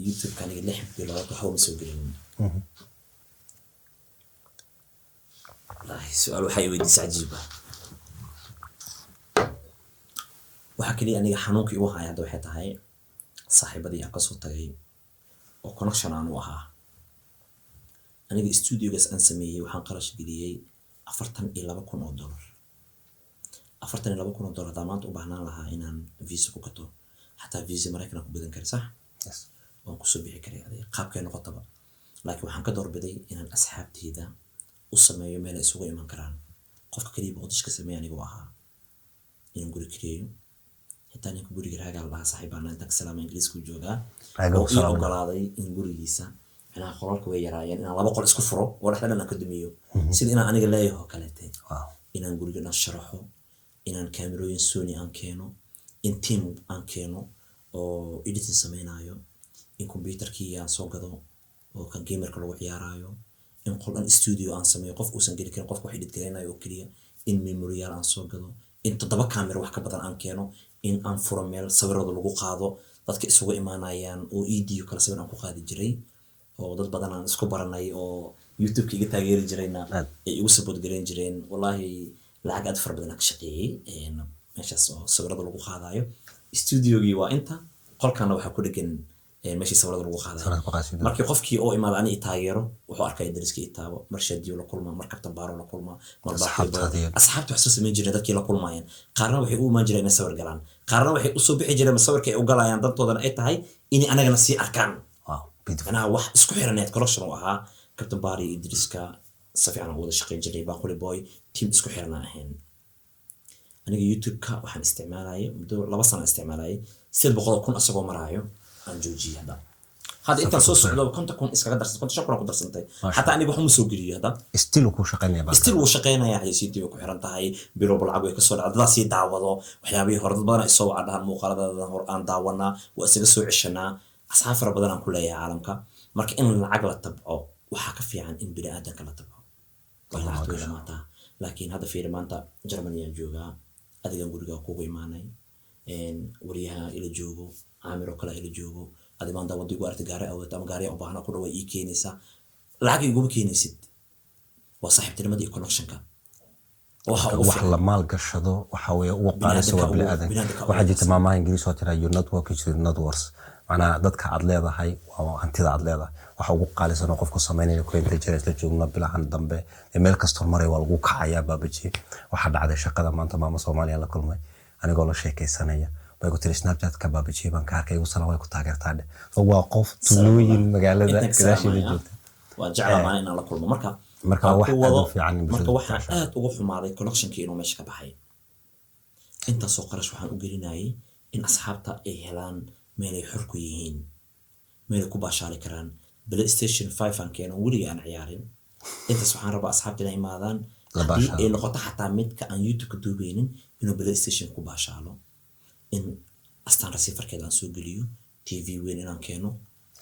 YouTube-ka aniga 6 bilood waxa uu soo gelin wallaahi su'aal waxay weydiis cajiiba waxa kaliya aniga xanuunkii u hayaa hadda waxay tahay saaxiibadii aan ka soo tagay oo connection aan u ahaa aniga studio-gaas aan sameeyay waxaan qarash geliyay $42,000 $42,000 damaanad u baahnaan lahaa inaan visa ku gato xataa visa Mareykan ku badan kari sax waan ku soo bixi karay adiga qaabkay noqotaba laakiin waxaan ka doorbiday inaan asxaabteyda u sameeyo meel ay isugu iman karaan qofka kaliya boqodish ka sameeyay aniga ahaa inaan guri kireeyo intaan ku guriga raagal lahaa saaxiibana inta salaam Ingiriisku joogaa oo ii ogolaaday in gurigiisa inaan qoraalka way yaraayeen inaan laba qol isku furo oo dhaxdana ka dumiyo sida inaan aniga leeyahay kaleete inaan guriga sharaxo inaan kaamirooyin Sony aan keeno in team aan keeno oo editing sameeynayo in computerkii aan soo gado oo kan gamerka lagu ciyaarayo in qolan studio aan sameeyo qof uusan geli karin qofku wax edit gareynayo oo kaliya in memory aan soo gado in 7 camera wax ka badan aan keeno in aan furo meel sawirada lagu qaado dadka isugu imaanayaan oo EDU kala sawir aan ku qaadi jiray oo dad badan aan isku baranay oo YouTube-ka iga taageeri jirayna ay igu support gareyn jireen wallahi lacag aad far badan ka shaqeeyay meeshaas oo sawirada lagu qaadayo studio-gii waa inta qolkana waxa ku dhagan meeshii sawirada lagu qaadayo markii qofkii oo imaad ani taageero wuxuu arkay dariskii taabo marshadiyo la kulma markabtan baaro la kulma asxaabtu wax soo sameyn jiray dadkii la kulmayeen qaarna waxay u imaan jireen sawir galaan qaarna waxay u soo bixi jireen sawirka ay u galayaan dadtoodana ay tahay in anagana si arkaan أنا واحد اسكو حيرانيت كولكشن وها كابتن باري إدريسكا صافي أنا ودا شقي جري باقولي بوي تيم اسكو حيرانا هين أنا يوتيوب كا وحن استعمالاي مدو لبا سنة استعمالاي سيد بقول كون أسبوع مرايو عن جوجي هذا هذا أنت صوص لو كنت أكون إسكا درس كنت شكرا كنت درسنتي حتى أنا بحوم سوقي هذا استيلو كو شقينا بقى استيلو شقينا يا حي سيدي وكو حيرانتا هاي بيرو بلعب ويكسر عددا سي دعوضو وحيابي هورد بدنا يسووا عدها المقالة هور أن دعونا وأسيق سوء عشنا أصحاب فرق بدنا كلها عالمك marka in lacag la tabco waxa ka fiican in bini aadanka la tabco wala hadu maanta laakiin hada fiir maanta Germany jooga adiga guriga kugu imaanay wariyaha ila joogo aamiro kala ila joogo adiga maanta wadigu arti gaari awad ama gaari u baahna ku dhaw ii keenaysa lacag igu keenaysid waa saaxiibtinimadii connection-ka wax la maal gashado waxa weeye uu qaaliso waa bini aadanka waxa jirta maamaha Ingiriis oo tira your network is your net worth أنا ضدك عدلة هاي وأنت عدلة وحقوق قال سنة قف كسميني لكل تجربة لجونا بلا عن ضمبه الملك كاستمري والقوق حياة بابجي وحد عاد الشقة ما أنت ما صومالي على كل ما أنا قال شيء كيسانية بيقول لي سناب شات كبابجي بنكار كي يوصل وياك تاجر هو وقف تلوي المجال ده كذا شيء بيجي وجعل معنا على كل ما مركب marka aan wax ku aad wado u fiican in marka bulshada waxaan jeceshahay. aad ugu xumaaday connectionkii inuu meesha ka baxay intaasoo qarash waxaan u gelinayay in asxaabta ay helaan meel ay xor ku yihiin meel ay ku baashaali karaan PlayStation 5 aan keeno weliga aan ciyaarin intaas waxaan rabaa asxaabta inay imaadaan La haddii baashaalo. ay noqoto xataa midka aan YouTube ka duubeynin inuu PlayStation ku baashaalo in astaan receiverkeeda aan soo geliyo TV weyn inaan keeno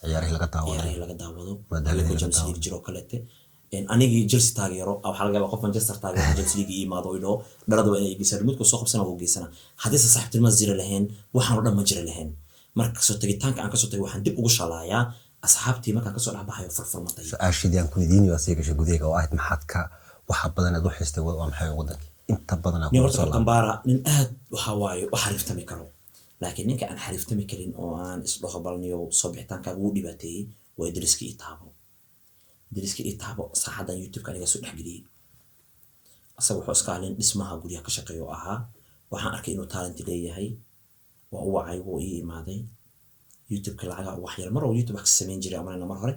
ciyaarihii laga daawaday ciyaarihii laga daawado Madalladii anigoo laga Champions daawado. League jiro kaleete anigii Chelsea taageero waxaa laga yaabaa qof Manchester taageero Champions League ii imaado idho dhalada waa inay geysaan midku soo qabsana wuu geysana haddii saaxiibtinimo jira lahayn waxaan oo dhan ma jira lahayn marka soo tagitaanka aan kasoo tagay waxaan dib ugu shalaayaa asxaabtii markaan kasoo dhexbaxayo furfurmatay su-aashidii aan ku weydiinay waa sii gashay gudaheega oo ahayd maxaad ka waxa badan aad u xistay waa maxay wadankii inta badan aad nin ku horta soo Captain laabtay Bara nin aad waxa waaye wax xariiftami karo laakiin ninka aan xariiftami karin oo aan isdhaho balniyo soo bixitaankaaga ugu dhibaateeyey waa Idriski Itaabo Idriski Itaabo saaxadan YouTube-ka aniga soo dhexgeliyey asaga wuxuu iska halin dhismaha guryaha ka shaqeeyo oo ahaa waxaan arkay inuu talent leeyahay waa u wacay wuu ii imaaday YouTube-ka lacaga wax yar mar oo YouTube wax ka samayn jiray amarna mar hore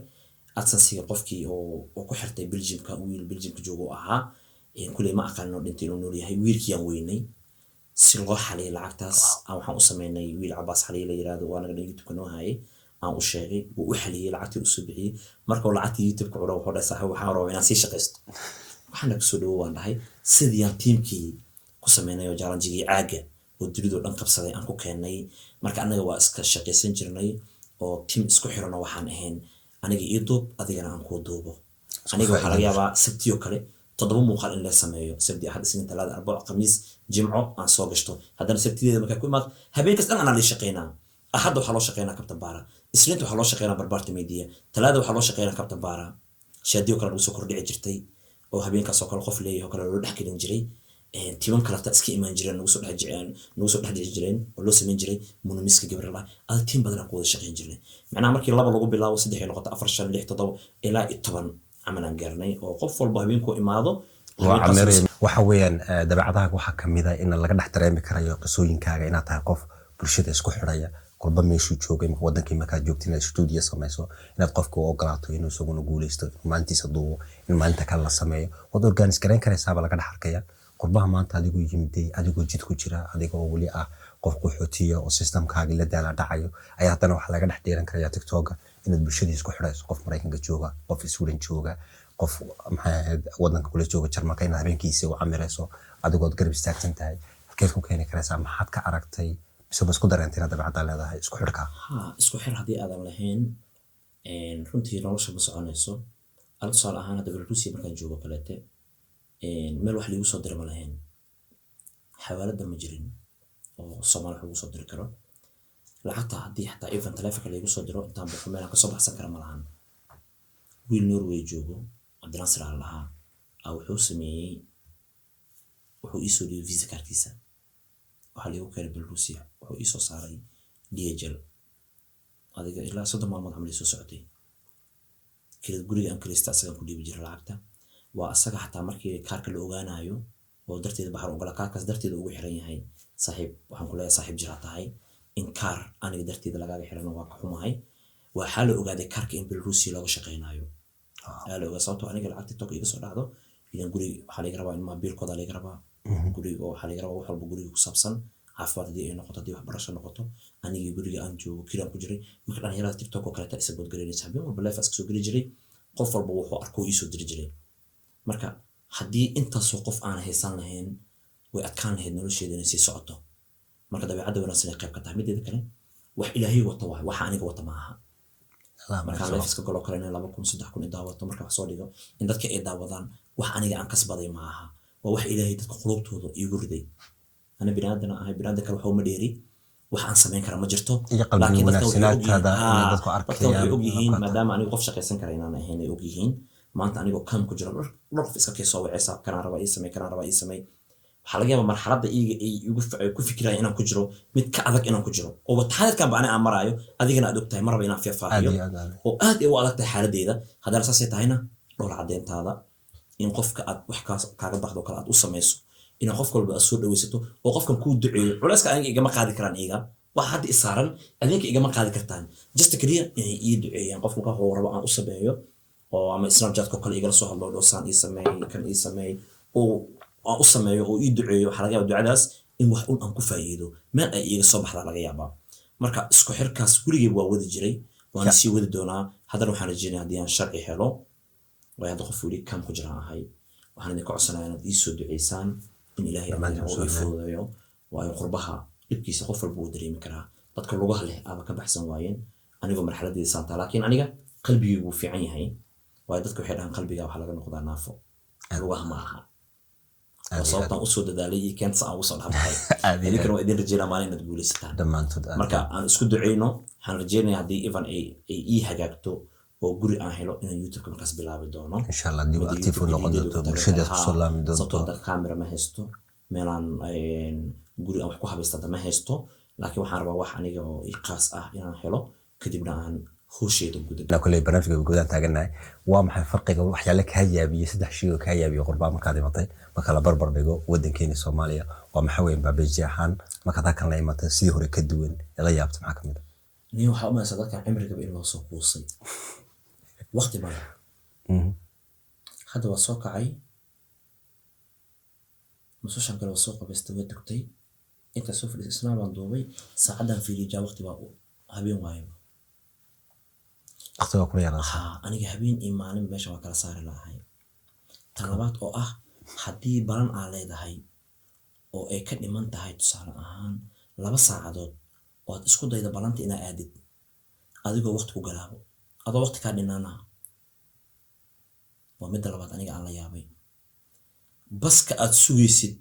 AdSense-ga qofkii oo ku xirtay Belgium-ka wiil Belgium-ka joogo ahaa kulay ma aqaano dhintay inuu nool yahay wiilkii aan weynay si loo xaliyay lacagtaas aan waxaan u sameynay wiil Cabaas xaliyay la yiraahdo waa naga YouTube-ka noo hayay aan u sheegay wuu u xaliyay lacagtii u soo bixiyay marka uu lacagtii YouTube-ka u dhaw wuxuu dhahay saaxiib waxaan rabaa inaan sii shaqeysto waxaan ku soo dhawo waan dhahay sidii aan teamkii ku sameynay oo challenge-gii caaga oo dunidu dhan qabsaday aan ku keenay marka anaga waa iska shaqeysan jirnay oo team isku xiran waxaan ahayn aniga ii duub adigana aan ku duubo aniga waxa laga yaabaa sabtiyo kale 7 muuqaal in la sameeyo sabti ahad isniin talaada arbaco khamiis jimco aan soo gashto haddana sabtideeda markaa ku imaad habeen kasta aan la shaqeynaa ahad waxa loo shaqeynaa Captain Bara isniinta waxa loo shaqeynaa barbaarta media talaada waxa loo shaqeynaa Captain Bara shaadiyo kale soo kordhici jirtay oo habeenkaas oo kale qof leeyahay oo kale loo dhex gelin jiray timan kale ta iska imaan jireen nagu soo dhex jireen oo loo sameyn jiray munamiska gabrala ad tiim badan ku wada shaqeyn jireen macnaha markii laba lagu bilaabo 3 ay noqoto 4 5 6 7 ilaa 10 عمل عن قرني وقف والبهبينكو إماضو waxa weeyaan dabeecadaha waxa kamid ah in laga dhex dareemi karayo qisooyinkaaga inaad tahay qof bulshada isku xiraya kulba meeshuu joogay wadankii markaa joogtay inaad studio samayso inaad qofka u ogolaato inuu isaguna guuleysto maantiisa duubo in maalinta kale la sameeyo wad organize gareyn karaysaaba laga dhex arkaya qurbaha maanta adigoo yimiday adigoo jid ku jira adigoo wali ah qof qaxootiya oo systemkaaga la daala dhacayo ayaa haddana waxa laga dhex dheeran karaya TikTok inaad bulshada isku xirayso qof Mareykanka jooga qof Sweden jooga qof maxay wadanka kula jooga Jarmalka in habeenkiisa uu camirayso adigoo garab istaagsan tahay halkee ku keenay karaysaa maxaad ka aragtay mise isku dareentay dabeecadda leedahay isku xirka isku xir hadii aadan lahayn runtii nolosha ma soconayso tusaale ahaan hadda Ruusiya markaan joogo kaleete meel wax lagu soo diro ma lahayn xawaalada ma jirin oo Soomaali lagu soo diri karo lacagta hadii xataa event telefonka lagu soo diro intaan bixin meel ka soo baxsan kara ma lahan wiil Norway joogo Abdinaasir Allaha wuxuu sameeyay wuxuu ii soo dhigay visa kaartiisa waxa lagu keenay Ruusiya wuxuu ii soo saaray DHL adiga ilaa 3 maalmood camal soo socotay kala guriga aan kirista asaga ku dhiibi jiray lacagta waa asaga xataa markii kaarka la ogaanayo oo darteed baxar ogala kaarkaas darteed ugu xiran yahay saaxiib waxaan ku leeyahay saaxiib jira tahay in kaar aniga darteed lagaaga xiran waa ka xumahay waxa la ogaaday kaarka in Ruusiya looga shaqeynayo la ogaa sababtoo aniga lacagta TikTok iga soo dhacdo in guriga waxa laga rabaa in mobilkooda laga rabaa guriga waxa laga rabaa wax walba guriga ku saabsan caafimaad hadii ay noqoto hadii waxbarasho noqoto aniga guriga aan joogo kiraan ku jiray marka dhalinyarada TikTok oo kale ta isagood gareynaysa habeen walba live soo geli jiray qof walba wuxuu arko ii soo diri jiray marka hadii intaas qof aan haysan lahayn way adkaan lahayd nolosheeda inay sii socoto marka dabeecadda wanaagsan ee qayb ka tahay mideeda kale wax ilaahay wato waxa aniga wata ma aha marka live iska galo kale in 2,000 daawato marka wax soo dhigo in dadka ay daawadaan wax aniga aan kasbaday ma aha waa wax ilaahay dadka qulubtooda iigu riday ana binaadana ahay binaadka kale waxa ma dheeri wax aan sameyn kara ma jirto laakiin dadku arkayaan ogyihiin maadaama aniga qof shaqeysan kara inaan ahayn ay ogyihiin maanta aniga kam ku jiro dhor iska keesoo wacaysa kana raba ii samey waxa laga yaabaa marxaladda igu ku fikiraya inaan ku jiro mid ka adag inaan ku jiro oo wataadkan baan aan maraayo adigana aad ogtahay marba inaan fiifaaiyo oo aad ay u adag tahay xaaladeeda haddana saasay tahayna dhowr cadeyntaada in qofka aad wax kaaga baxdo kala aad u sameyso in qof walba aad soo dhaweysato oo qofkan ku duceeyo culayska aniga igama qaadi karaan iga wax hadda isaaran adinka igama qaadi kartaan just kaliya inay ii duceeyaan qofka waxa uu rabo aan u sameeyo oo ama snapchat ko kale igala soo hadlo dhosaan ii sameey kan ii sameey oo aan u sameeyo oo ii duceeyo waxa laga yaabaa ducadaas in wax un aan ku faa'iido meel ay iga soo baxdaa laga yaabaa marka isku xirkaas gurigay waa wadi jiray waana sii wadi doonaa haddana waxaan rajeynayaa haddii aan sharci helo way hadda qof weli kam ku jiraan ahay waxaan idinka codsanayaa inaad ii soo duceysaan in ilaahay ii fududeeyo waayo qurbaha dhibkiisa qof walba wuu dareemi karaa dadka lugaha leh aaba ka baxsan waayeen anigoo marxaladeeda saantaa laakiin aniga qalbigaygu wuu fiican yahay waayo dadka waxay dhahaan qalbiga waxaa laga noqdaa naafo lugaha ma aha sababtaan usoo dadaalay iyo keenta aan ugu soo dhaafay idinkana waa idin rajeynaa maalin inaad guulaysataan dhammaantood marka aan isku duceyno waxaan rajeynayaa haddii even ay ii hagaagto oo guri aan helo inaan youtube markaas bilaabi doono insha allah dib active u noqon doonto bulshada ku soo laami doonto sababtoo camera ma haysto meelaan guri aan wax ku habaystada ma haysto laakiin waxaan rabaa wax aniga oo ii qaas ah inaan helo kadibna aan hawsheeda gudaha kulay barnaamijka gudaha taaganahay waa maxay farqiga waxyaalo ka yaabiyay saddex shay oo ka yaabiyay qurbaan markaad imatay marka la barbar dhigo wadankeena Soomaaliya waa maxay weyn baabeeji ahaan marka tan la imatay sidii hore ka duwan ila yaabta maxaa kamid ah niyo waxa uma sadaka cimriga in loo soo quusay waqti ma hadda waa soo kacay musashan kale waa soo qabaystay way dugtay inta soo fadhiis isna baan duubay saacadan fiirija waqti baa habeen waayo waqti waa ku yaraa aniga habeen iyo maalin meesha waa kala saari lahaay talabaad oo ah haddii balan aan leedahay oo ay ka dhiman tahay tusaale ahaan 2 saacadood oo aad isku dayda balanta inaad aadid adigoo waqti ku galaabo adoo waqti ka dhinaana waa mid labaad aniga aan la yaabay baska aad sugaysid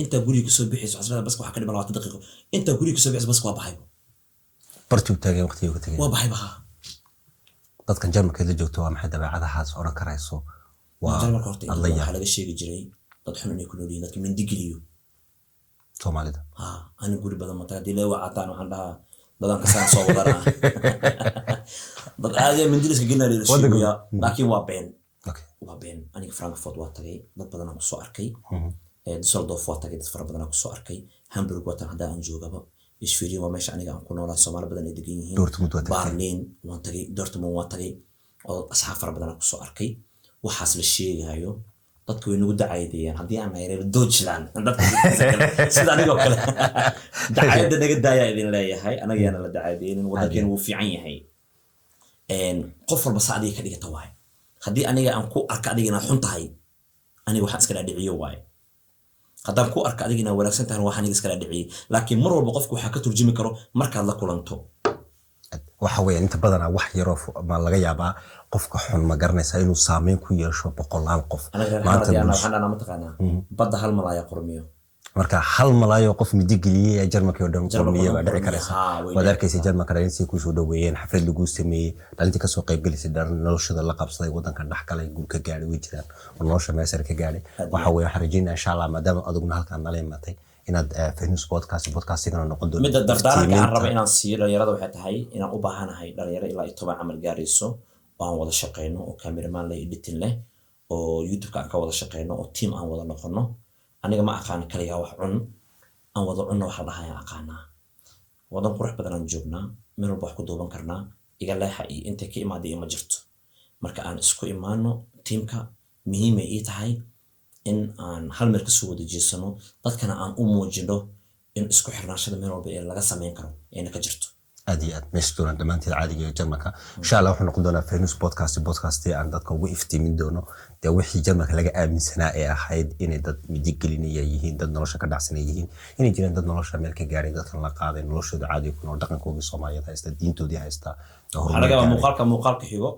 inta guriga soo bixis xasrada baska waxa ka dhiman 20 daqiiqo inta guriga soo bixis baska waa baxay bartu taagay waqtiga tagay waa baxay baha dadkan jarmalka la joogto waa maxay dabeecadahaas oran karayso waa jarmalka horta waxa laga sheegi jiray dad xun inay ku noolyihiin dadka mindigiliyo Soomaalida ani guri badan ma tahay dilay wacataan waxaan dhahaa dadan ka saan soo wadana dad aad mindiliska ginari shiiya laakiin waa been waa been aniga Frankfurt waa tagay dad badan aan ku soo arkay Düsseldorf waa tagay dad fara badan aan ku soo arkay Hamburg waa tan hadda aan joogaba Ishfirin waa meesha aniga aan ku noolaa Soomaali badan ay degan yihiin Berlin waan tagay Dortmund waan tagay oo asxaab fara badan aan ku soo arkay waxaas la sheegayo dadku way nagu dacaydeen haddii aan ayreer Deutschland dadka sida aniga kale dacayda naga daaya idin leeyahay anaga yana la dacaydeen wadankeena wuu fiican yahay qof walba saacadii ka dhigata waay haddii aniga aan ku arka adiga inaad xun tahay aniga waxaan iska dhiciyo waay haddaan ku arka adiga inaad wanaagsan tahay waxaan iska dhiciyo laakiin mar walba qofku waxa ka turjumi karo markaad la kulanto waxa weeyaan inta badan wax yar oo ma laga yaabaa qofka xun ma garanaysa inuu saameyn ku yeesho boqolaal qof maanta waxaan ma taqaanaa badda hal malaaya qormiyo marka hal malaayo qof midigiliyay jarmalka oo dhan qormiyo baa dhici karaysa wadarkaysa jarmalka inay ku soo dhaweeyeen xaflad lagu sameeyay dhalinta ka soo qayb galisay noloshada la qabsaday wadanka dhax kale guul ka gaaray way jiraan nolosha meesar ka gaaray waxa weeye xariijina insha Allah maadaama adugna halkaan nala imatay inaad Venus podcast-igana noqon doonto mid dardaaranka aan rabo inaan siiyo dhalinyarada waxay tahay inaan u baahanahay dhalinyaro ilaa 10 camal gaarayso oo aan wada shaqeyno oo cameraman leh editing leh oo YouTube ka wada shaqeyno oo team aan wada noqono aniga ma aqaan kaliya wax cun aan wada cunno waxa dhahayaa aqaanaa wadan qurux badan aan joognaa meel walba wax ku duuban karnaa iga leexa iyo inta ka imaaday ma jirto marka aan isku imaano teamka muhiim ay tahay in aan hal meel ka soo wada jeesano dadkana aan u muujino in isku xirnaashada meel walba ee laga sameyn karo ee ka jirto aad iyo aad meesha doonaan dhammaanteed caadiga ee jarmalka insha Allah wuxuu noqon doonaa Venus podcast aan dadka ugu iftiimin doono dee wixii jarmalka laga aaminsanaa ee ahayd inay dad midigelinaya yihiin dad nolosha ka dhacsanay yihiin inay jiraan dad nolosha meel ka gaaray dadkan la qaaday noloshooda caadiga ku nool dhaqankooda Soomaaliyeed haysta diintoodii haysta anaga muuqaalka xigo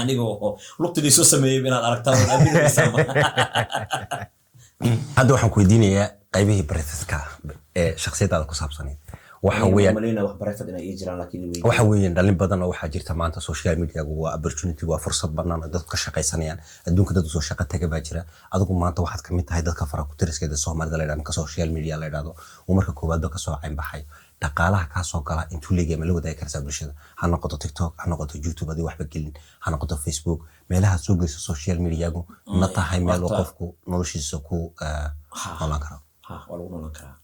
aniga oo luqtadii soo sameeyay inaad aragtaan hadda waxaan ku weydiinayaa qaybihii barafadka ee shakhsiyadaada ku saabsaneed waxa weeyaan dhalin badan oo waxa jirta maanta social media waa opportunity waa fursad banaan oo dadku ka shaqaysanayaan adduunka dad soo shaqo taga baa jira adigu maanta waxaad kamid tahay dadka fara ku tiriskeeda Soomaalida la yiraahdo social media la yiraahdo oo marka koowaad ka soo cayn baxay dhaqaalaha ka soo gala intuu leeyahay ma la wadaagi kartaa bulshada ha noqoto TikTok ha noqoto YouTube adii waxba gelin ha noqoto Facebook meelaha soo geyso social media ma tahay meel qofku noloshiisa ku noolaan karo waa lagu noolaan karaa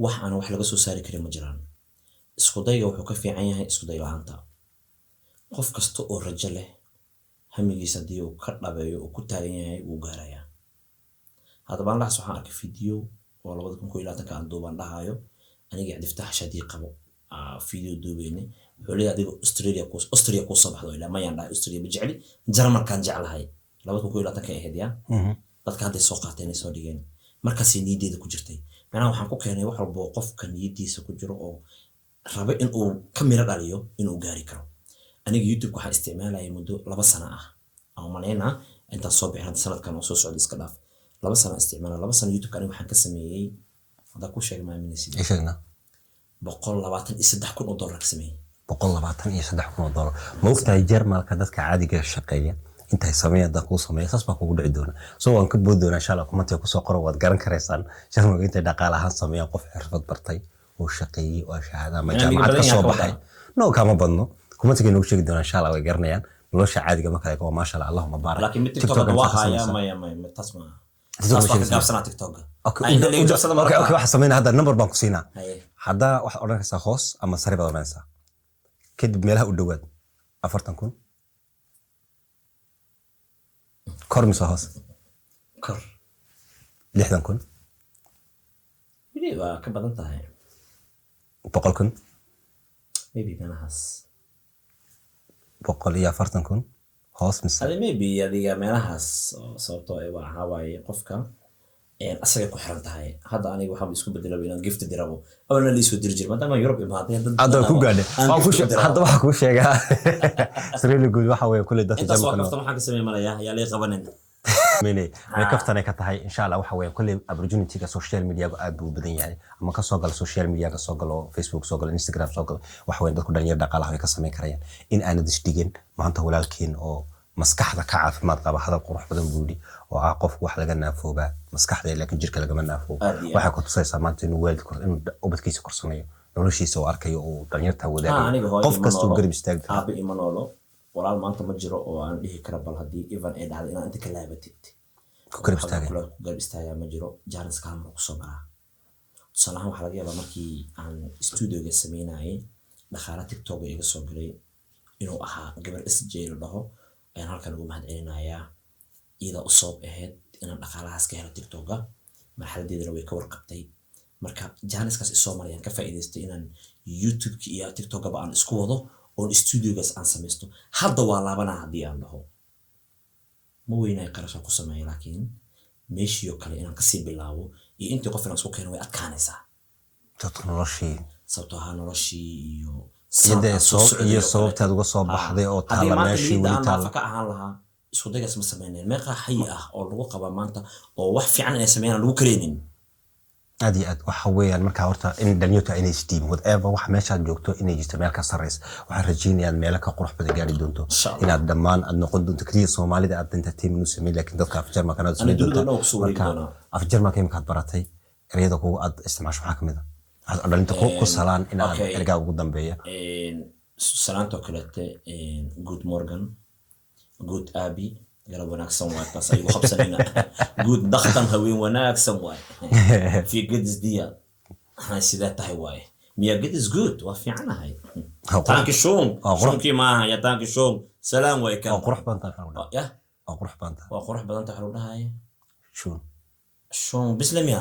wax aan wax laga soo saari karin ma jiraan isku dayga wuxuu ka fiican yahay isku day la'aanta qof kasta oo rajo leh hamigiisa haddii uu ka dhabeeyo uu ku taagan yahay wuu gaarayaa. haddaba aan laxas waxaan arkay video oo 2021 aan duubaan dhahayo aniga Cabdifataax Shaadii qabo video duubeyne wuxuu leeyahay adiga Australia ku soo baxdo ilaa mayaan dhahay Australia ma jecli Jarmalkaan jeclahay 2021 ka ahayd yaa dadka hadda soo qaateen soo dhigeen markaas niyadeeda ku jirtay macnaha waxaan ku keenay wax walba oo qofka niyadiisa ku jiro oo raba in uu kamera dhaliyo inuu gaari karo. aniga YouTube waxaan isticmaalayay muddo 2 sano ah oo maleena inta soo bixin sanadkan oo soo socda iska dhaaf 2 sano isticmaalay 2 sano YouTube aniga waxaan ka sameeyay hada ku sheeg maaminaysid sheegna $123,000 ka sameeyay $123,000 ma ogtahay Jarmalka dadka caadiga shaqeeya intay sameeyaan dad ku sameeyay saas baa kugu dhici doona soo waan ka boodi doonaa insha Allah comment ku soo qoro waad garan kareysaan Jarmalka intay dhaqaale ahaan sameeyaan qof xirfad bartay oo shaqeeyay oo shahaada ma jaamacad ka soo baxay no kama badno comment inuu sheegi doonaa insha Allah way garanayaan nolosha caadiga marka ay ma sha Allah Allahumma barik laakiin TikTok waa haya ma tasma tasma TikTok okay waxa sameeyna hada number baan ku siinaa hada waxa oranaysa hoos ama sare baad oranaysa kadib meelaha u dhawaad 40,000 kor mise hoos kor 60,000 wili waa ka badan tahay 100,000 maybe meelahaas 140,000 hoos mise maybe adiga meelahaas sababtoo ah waxa waaye qofka asaga ku xiran tahay hadda aniga waxaan isku bedelay inaan gift dirabo awalna la isoo diri jiray maadaama Europe imaadeen dad hadda ku gaadhay hadda waxa ku sheegaa Australia guud waxa weeye kulli dadka Jarmalka waxaan ka sameeyay yaa la qabanin mini ma kaftana ka tahay insha Allah waxa weeye kulli opportunity ka social media aad buu badan yahay ama ka soo gal social media ka soo galo Facebook soo galo Instagram soo galo waxa weeye dadku dhalinyarada dhaqaalaha ay ka sameyn karayaan in aan disdigin maanta walaalkiin oo maskaxda ka caafimaad qaba hadal qurux badan buudi oo qof wax laga naafooba maskaxda laakiin jirka laga naafooba waxa ku tusaysaa maanta inuu waalid in ubadkiisa korsanayo noloshiisa oo arkayo oo dhalinyarta wadaago qof kasta oo garab istaag aabe imanolo walaal maanta ma jiro oo aan dhihi kara bal hadii even ay dhacdo inaan inta ka laabatid ku garab istaaga ma jiro Janice Kalmar ku soo baraa salaam waxa laga yaabaa markii aan studio-ga sameynayay dhaqaale TikTok iga soo galay inuu ahaa gabar SJ la dhaho ayaan halkan ugu mahadcelinayaa iyada u soo ahayd inaan dhaqaalahaas ka helo TikTok-ga marxaladeedana way ka warqabtay marka Janice-kaas isoo marayaan ka faa'iideystay inaan YouTube-ka iyo TikTok-ga aan isku wado oo studio-gaas aan sameysto hadda waa laabanaa hadii aan dhaho ma weynay qarasho ku sameeyay laakiin meeshii kale inaan ka sii bilaabo iyo intii qof inaan soo keeno way adkaanaysaa technology sababtoo ah noloshii iyo sababtaad uga soo baxday oo taala meeshii wali taala ka ahaan lahaa isku daygas ma sameeyeen meeqa xay ah oo lagu qaba maanta oo wax fiican inay sameeyaan lagu kareenin adi aad waxa weeyaan marka horta in dhalinyarta inay steam whatever wax meesha joogto inay jirto meel ka sareysa waxa rajaynayaan meel ka qurux badan gaari doonto inaad dhamaan aad noqon doonto kaliya Soomaalida aad entertainment u sameeyay laakiin dadka af Jarmalka aad sameeyay doonto af Jarmalka imka baratay ereyada kugu aad isticmaasho waxa kamid ah dhalinta ku salaan in aad erga ugu dambeeya salaanto kaleete good morning good abi garab wanaagsan waay taas ay qabsanayna good dhaqtan haween wanaagsan waay fi gadis diya hay sida tahay waay miya gadis good waa fiicanahay taanki shoon shoonkii ma ya taanki shoon salaam way ka qurux badan tahay ya qurux badan tahay waa qurux badan tahay dhahay shoon shoon bislamiya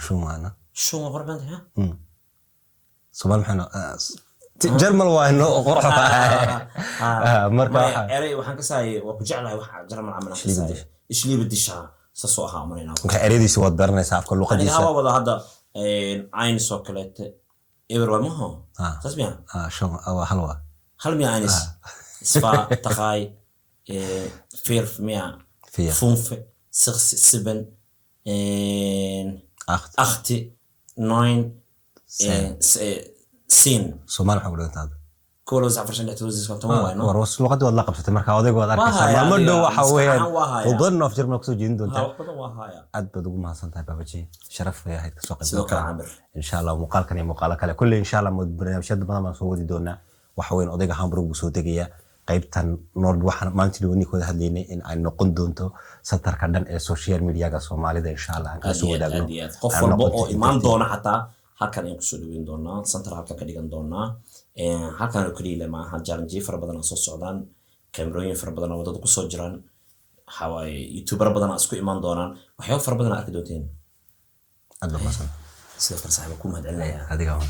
shoon maana shoon qurux badan tahay Soomaal maxay Jarmal waa inoo qurux marka erey waxaan ka saayay waa ku jeclahay wax Jarmal camal ka saayay isliib disha sasoo ahaa marina ka ereydiisa wad baranaysaa afka luqadiisa aniga wada hadda ayn soo kaleete eber ma ho tasbiya shoon halwa hal miya aynis isfa taqay firf miya funf six seven acht 9 sin Soomaal waxa uu dhigtaa كولوز عفرشان يحتوزيس كنتم وينو ورس لغدي والله قبسته marka odaygu wada arkaysa ma dhow waxa weeyaan oo badan of Jarmal kusoo jeedin doonta aad baad ugu mahadsantahay babaji sharaf leeyahay ka soo qayb insha Allah muuqaalkan iyo muuqaal kale kulli insha Allah barnaamijyada badan baan soo wadi doonaa waxa weeyaan odayga Hamburg uu soo degaya qaybtan Nord waxaan maanta wani kooda hadlaynay in ay noqon doonto satarka dhan ee social media-ga Soomaalida insha Allah ka soo wadaagno qof walba oo imaan doona xataa halkan ay ku soo dhaweyn doonaa center halka ka dhigan doonaa halkan oo kaliya ma aha jaranji fara badan oo soo socdaan كاميرون فربنا ودد قصو جران حواي يوتيوبر بدنا اسكو إيمان دونان وحيو فربنا أركي دوتين أدو مثلا سيدة فرصة بكون هاد علنا هذه كمان